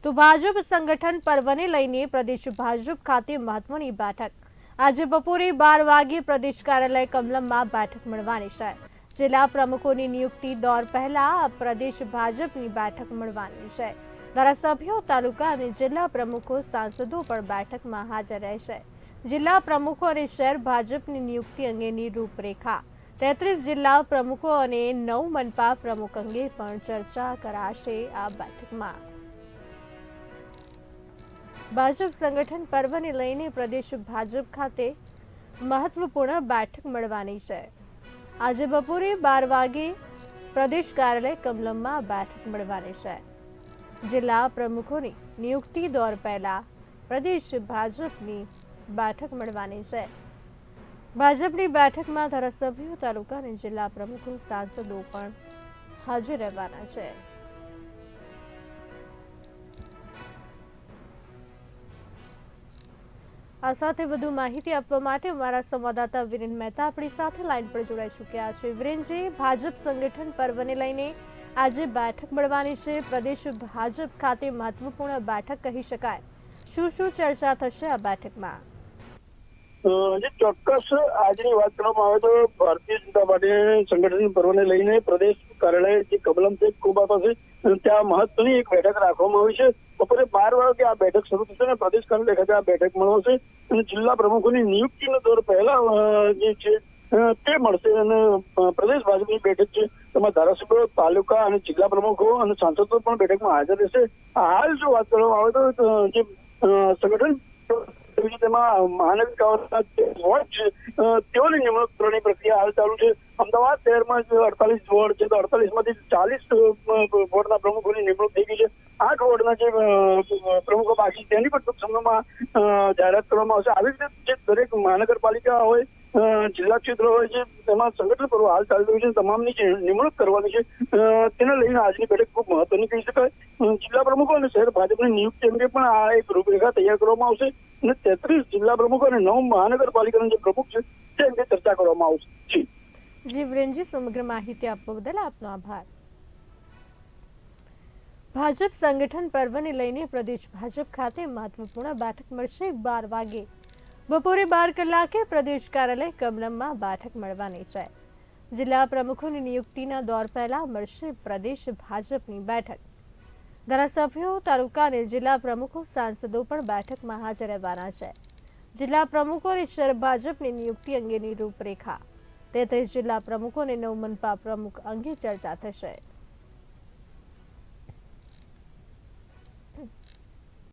તો ભાજપ સંગઠન પર્વને લઈને પ્રદેશ ભાજપ ખાતે મહત્વની બેઠક આજે બપોરે 12 વાગે પ્રદેશ કાર્યાલય કમલમમાં બેઠક મળવાની છે। જિલ્લા પ્રમુખોની નિયુક્તિ દોર પહેલા પ્રદેશ ભાજપની બેઠક મળવાની છે। ધારાસભ્યો, તાલુકા અને જિલ્લા પ્રમુખો, સાંસદો પણ બેઠકમાં હાજર રહેશે। જિલ્લા પ્રમુખો અને શહેર ભાજપની નિયુક્તિ અંગેની રૂપરેખા, 33 જિલ્લા પ્રમુખો અને 9 મનપા પ્રમુખ અંગે પણ ચર્ચા કરાશે। આ બેઠકમાં ભાજપ સંગઠન પર્વને લઈને પ્રદેશ ભાજપ ખાતે મહત્વપૂર્ણ બેઠક મળવાની છે। આજે બપોરે 12 વાગે પ્રદેશ કાર્યાલય કમલમમાં બેઠક મળવાની છે। જિલ્લા પ્રમુખોની નિયુક્તિ દોર પહેલા પ્રદેશ ભાજપની બેઠક મળવાની છે। ભાજપની બેઠકમાં ધારાસભ્યો, તાલુકા અને જિલ્લા પ્રમુખો, સાંસદો પણ હાજર રહેવાના છે। આ સાથે વધુ માહિતી આપવા માટે અમારા સંવાદદાતા વિરેન મહેતા આપણી સાથે લાઈન પર જોડાઈ ચૂક્યા છે। વિરેનજી, ભાજપ સંગઠન પર્વને લઈને આજે બેઠક મળવાની છે। પ્રદેશ ભાજપ ખાતે મહત્વપૂર્ણ બેઠક કહી શકાય। શું ચર્ચા થશે આ બેઠકમાં? ચોક્કસ આજની વાત કરવામાં આવે તો ભારતીય જનતા પાર્ટી સંગઠન પર્વને લઈને પ્રદેશ કાર્યાલય જે કમલમ છે ખૂબ પાસે ત્યાં મહત્વની એક બેઠક રાખવામાં આવી છે। બપોરે 12 વાગે આ બેઠક શરૂ થશે અને પ્રદેશ કાર્યાલય ખાતે આ બેઠક મળશે અને જિલ્લા પ્રમુખોની નિયુક્તિનો દોર પહેલા જે છે તે મળશે અને પ્રદેશ ભાજપની બેઠક છે તેમાં ધારાસભ્યો, તાલુકા અને જિલ્લા પ્રમુખો અને સાંસદો પણ બેઠકમાં હાજર રહેશે। હાલ જો વાત કરવામાં આવે તો જે સંગઠન તેમાં મહાનગરપાલિકા વોર્ડ છે તેઓની નિમણૂક કરવાની પ્રક્રિયા હાલ ચાલુ છે। અમદાવાદ શહેરમાં 48 વોર્ડ છે તો 48માંથી 40 વોર્ડના પ્રમુખોની નિમણૂક થઈ ગઈ છે। 8 વોર્ડના જે પ્રમુખો બાકી તેની પણ ટૂંક સમયમાં જાહેરાત કરવામાં આવશે। આવી રીતે જે દરેક મહાનગરપાલિકા હોય, જિલ્લા ક્ષેત્ર હોય છે તેમાં સંગઠન પર્વ હાલ ચાલી રહ્યું છે, તમામની જે નિમણૂક કરવાની છે તેને લઈને આજની બેઠક ખૂબ મહત્વની કહી શકાય। જિલ્લા પ્રમુખો અને શહેર ભાજપની નિયુક્તિ અંગે પણ આ એક રૂપરેખા તૈયાર કરવામાં આવશે અને 33 જિલ્લા પ્રમુખો અને 9 મહાનગરપાલિકાના જે પ્રમુખ છે તે અંગે ચર્ચા કરવામાં આવશે। જી વિરેનજી, સમગ્ર માહિતી આપવા બદલ આપનો આભાર। ભાજપ સંગઠન પર્વને લઈને પ્રદેશ ભાજપ ખાતે મહત્વપૂર્ણ બેઠક મળશે 12 વાગે। બપોરે 12 કલાકે પ્રદેશ કાર્યાલય કમલમમાં બેઠક મળવાની છે। જિલ્લા પ્રમુખોની નિયુક્તિના દોર પહેલા મળશે પ્રદેશ ભાજપની બેઠક। ધારાસભ્યો, તાલુકા અને જિલ્લા પ્રમુખો, સાંસદો પણ બેઠકમાં હાજર રહેવાના છે। જિલ્લા પ્રમુખો અને શહેર ભાજપની નિયુક્તિ અંગેની રૂપરેખા, 33 જિલ્લા પ્રમુખો અને 9 મનપા પ્રમુખ અંગે ચર્ચા થશે।